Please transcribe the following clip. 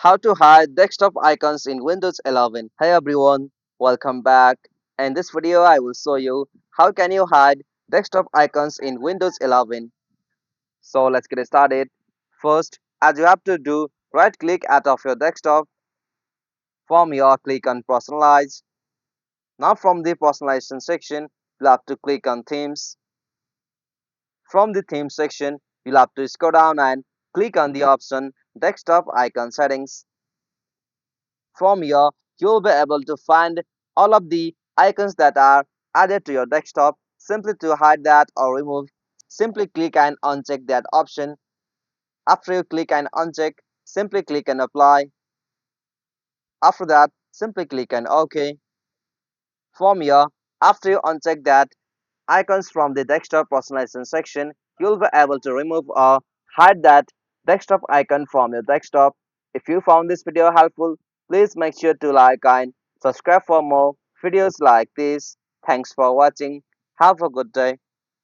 How to hide desktop icons in Windows 11. Hey everyone, welcome back. In this video, I will show you how can you hide desktop icons in Windows 11. So let's get started. First, as you have to do, right click at of your desktop. From here, click on Personalize. Now from the Personalization section, you'll have to click on Themes. From the Theme section, you'll have to scroll down and click on the option Desktop Icon Settings. From here, you'll be able to find all of the icons that are added to your desktop. Simply to hide that or remove, simply click and uncheck that option. After you click and uncheck, simply click and apply. After that, simply click and OK. From here, after you uncheck that icons from the desktop personalization section, you'll be able to remove or hide that desktop icon from your desktop. If you found this video helpful, please make sure to like and subscribe for more videos like this. Thanks for watching. Have a good day.